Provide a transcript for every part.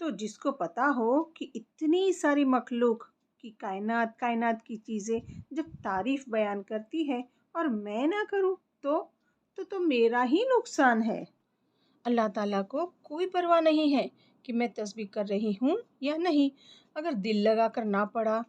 تو جس کو پتا ہو کہ اتنی ساری مخلوق کی کائنات کی چیزیں جب تعریف بیان کرتی ہے اور میں نہ کروں تو میرا ہی نقصان ہے۔ اللہ تعالیٰ کو کوئی پرواہ نہیں ہے کہ میں تسبیح کر رہی ہوں یا نہیں، اگر دل لگا کر نہ پڑھا۔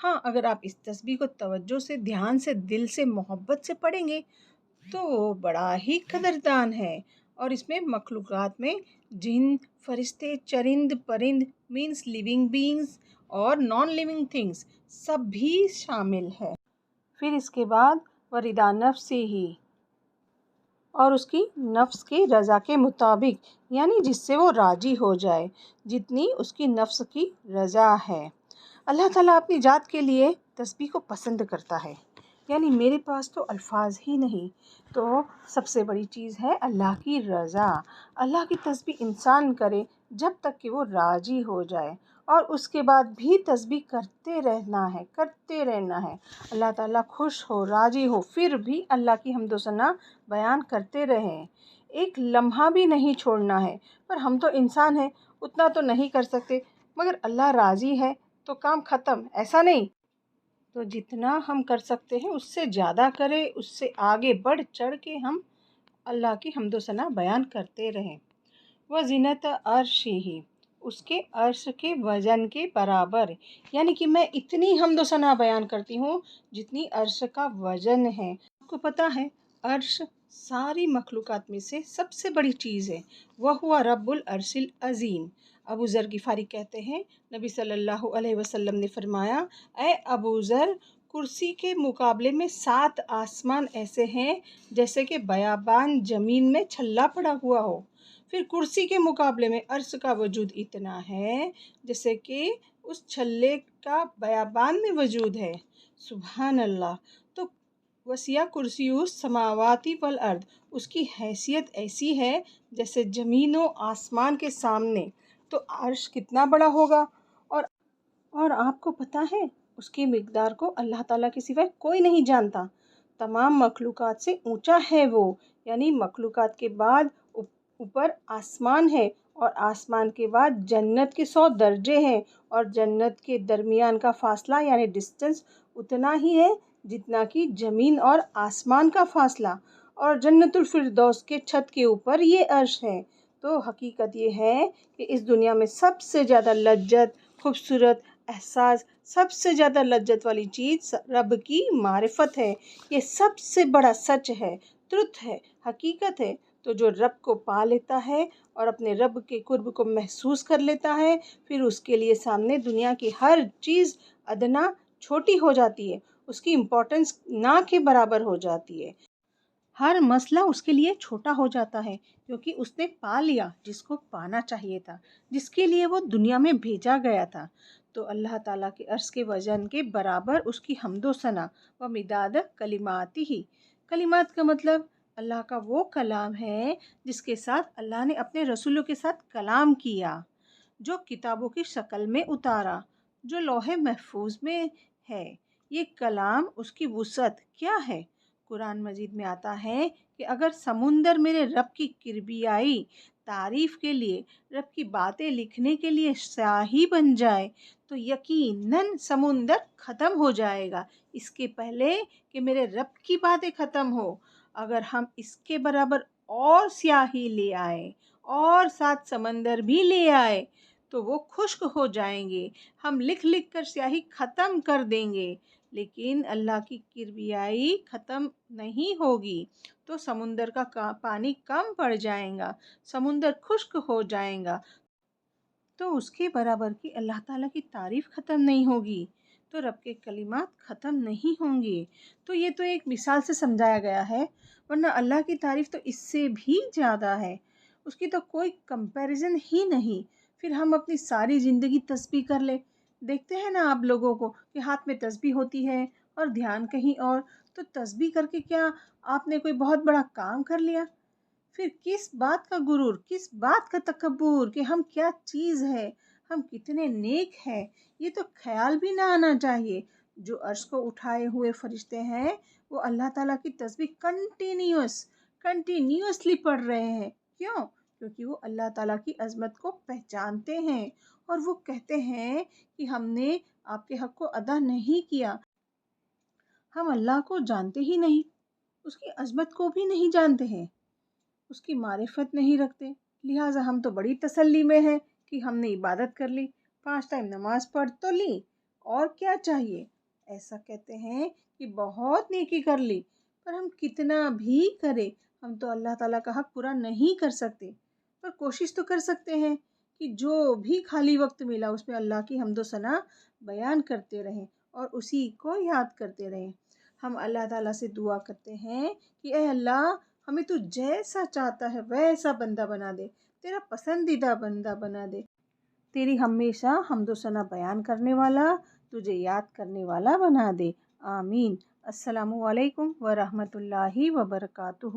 ہاں، اگر آپ اس تسبیح کو توجہ سے، دھیان سے، دل سے، محبت سے پڑھیں گے تو وہ بڑا ہی قدردان ہے، اور اس میں مخلوقات میں جن، فرشتے، چرند پرند مینس لیونگ بینگز اور نان لیونگ تھنگس سب بھی شامل ہے۔ پھر اس کے بعد وردا نفس ہی، اور اس کی نفس کی رضا کے مطابق، یعنی جس سے وہ راضی ہو جائے، جتنی اس کی نفس کی رضا ہے۔ اللہ تعالیٰ اپنی ذات کے لیے تسبیح کو پسند کرتا ہے، یعنی میرے پاس تو الفاظ ہی نہیں، تو سب سے بڑی چیز ہے اللہ کی رضا۔ اللہ کی تسبیح انسان کرے جب تک کہ وہ راضی ہو جائے، اور اس کے بعد بھی تسبیح کرتے رہنا ہے۔ اللہ تعالیٰ خوش ہو، راضی ہو، پھر بھی اللہ کی حمد و ثنا بیان کرتے رہیں، ایک لمحہ بھی نہیں چھوڑنا ہے۔ پر ہم تو انسان ہیں، اتنا تو نہیں کر سکتے، مگر اللہ راضی ہے تو کام ختم، ایسا نہیں۔ تو جتنا ہم کر سکتے ہیں اس سے زیادہ کریں، اس سے آگے بڑھ چڑھ کے ہم اللہ کی حمد و ثنا بیان کرتے رہیں۔ وزنت عرشہ، اس کے عرش کے وزن کے برابر، یعنی کہ میں اتنی حمد و ثنا بیان کرتی ہوں جتنی عرش کا وزن ہے۔ آپ کو پتہ ہے عرش ساری مخلوقات میں سے سب سے بڑی چیز ہے، وَهُوَ رَبُّ الْعَرْشِ الْعَظِيمِ۔ ابو ذر غفاری کہتے ہیں، نبی صلی اللہ علیہ وسلم نے فرمایا، اے ابو ذر، کرسی کے مقابلے میں 7 آسمان ایسے ہیں جیسے کہ بیابان زمین میں چھلا پڑا ہوا ہو، پھر کرسی کے مقابلے میں عرش کا وجود اتنا ہے جیسے کہ اس چھلے کا بیابان میں وجود ہے۔ سبحان اللہ۔ تو وسیع کرسی السماوات والارض، اس کی حیثیت ایسی ہے جیسے زمین و آسمان کے سامنے، تو عرش کتنا بڑا ہوگا۔ اور آپ کو پتہ ہے اس کی مقدار کو اللہ تعالیٰ کے سوا کوئی نہیں جانتا، تمام مخلوقات سے اونچا ہے وہ، یعنی مخلوقات کے بعد اوپر آسمان ہے، اور آسمان کے بعد جنت کے 100 درجے ہیں، اور جنت کے درمیان کا فاصلہ یعنی ڈسٹنس اتنا ہی ہے جتنا کہ زمین اور آسمان کا فاصلہ، اور جنت الفردوس کے چھت کے اوپر یہ عرش ہے۔ تو حقیقت یہ ہے کہ اس دنیا میں سب سے زیادہ لذت، خوبصورت احساس، سب سے زیادہ لذت والی چیز رب کی معرفت ہے۔ یہ سب سے بڑا سچ ہے، ٹروتھ ہے، حقیقت ہے۔ تو جو رب کو پا لیتا ہے اور اپنے رب کے قرب کو محسوس کر لیتا ہے، پھر اس کے لیے سامنے دنیا کی ہر چیز ادنا چھوٹی ہو جاتی ہے، اس کی امپورٹنس نہ کے برابر ہو جاتی ہے، ہر مسئلہ اس کے لیے چھوٹا ہو جاتا ہے، کیونکہ اس نے پا لیا جس کو پانا چاہیے تھا، جس کے لیے وہ دنیا میں بھیجا گیا تھا۔ تو اللہ تعالیٰ کے عرش کے وزن کے برابر اس کی حمد و ثنا و مداد کلماتی ہی، کلمات کا مطلب اللہ کا وہ کلام ہے جس کے ساتھ اللہ نے اپنے رسولوں کے ساتھ کلام کیا، جو کتابوں کی شکل میں اتارا، جو لوح محفوظ میں ہے۔ یہ کلام اس کی وسعت کیا ہے؟ قرآن مجید میں آتا ہے کہ اگر سمندر میرے رب کی کبریائی تعریف کے لیے، رب کی باتیں لکھنے کے لیے سیاہی بن جائے تو یقیناً سمندر ختم ہو جائے گا اس کے پہلے کہ میرے رب کی باتیں ختم ہو۔ اگر ہم اس کے برابر اور سیاہی لے آئے اور 7 سمندر بھی لے آئے تو وہ خشک ہو جائیں گے، ہم لکھ لکھ کر سیاہی ختم کر دیں گے، لیکن اللہ کی کبریائی ختم نہیں ہوگی، تو سمندر کا پانی کم پڑ جائے گا، سمندر خشک ہو جائے گا، تو اس کے برابر کی اللہ تعالیٰ کی تعریف ختم نہیں ہوگی، تو رب کے کلمات ختم نہیں ہوں گے۔ تو یہ تو ایک مثال سے سمجھایا گیا ہے، ورنہ اللہ کی تعریف تو اس سے بھی زیادہ ہے، اس کی تو کوئی کمپیریزن ہی نہیں۔ پھر ہم اپنی ساری زندگی تسبیح کر لیں، دیکھتے ہیں نا آپ لوگوں کو کہ ہاتھ میں تسبیح ہوتی ہے اور دھیان کہیں اور، تو تسبیح کر کے کیا آپ نے کوئی بہت بڑا کام کر لیا؟ پھر کس بات کا غرور، کس بات کا تکبر کہ ہم کیا چیز ہے، ہم کتنے نیک ہیں، یہ تو خیال بھی نہ آنا چاہیے۔ جو عرش کو اٹھائے ہوئے فرشتے ہیں وہ اللہ تعالیٰ کی تسبیح کنٹینیوسلی پڑھ رہے ہیں، کیوں؟ کیونکہ وہ اللہ تعالیٰ کی عظمت کو پہچانتے ہیں اور وہ کہتے ہیں کہ ہم نے آپ کے حق کو ادا نہیں کیا، ہم اللہ کو جانتے ہی نہیں، اس کی عظمت کو بھی نہیں جانتے ہیں، اس کی معرفت نہیں رکھتے، لہٰذا ہم تو بڑی تسلی میں ہیں کہ ہم نے عبادت کر لی، 5 ٹائم نماز پڑھ تو لی، اور کیا چاہیے۔ ایسا کہتے ہیں کہ بہت نیکی کر لی، پر ہم کتنا بھی کریں ہم تو اللہ تعالیٰ کا حق پورا نہیں کر سکتے، پر کوشش تو کر سکتے ہیں کہ جو بھی خالی وقت ملا اس میں اللہ کی حمد و ثنا بیان کرتے رہیں اور اسی کو یاد کرتے رہیں۔ ہم اللہ تعالیٰ سے دعا کرتے ہیں کہ اے اللہ، ہمیں تو جیسا چاہتا ہے ویسا بندہ بنا دے، تیرا پسندیدہ بندہ بنا دے، تیری ہمیشہ حمد و ثنا بیان کرنے والا، تجھے یاد کرنے والا بنا دے، آمین۔ السلام علیکم ورحمۃ اللہ وبرکاتہ۔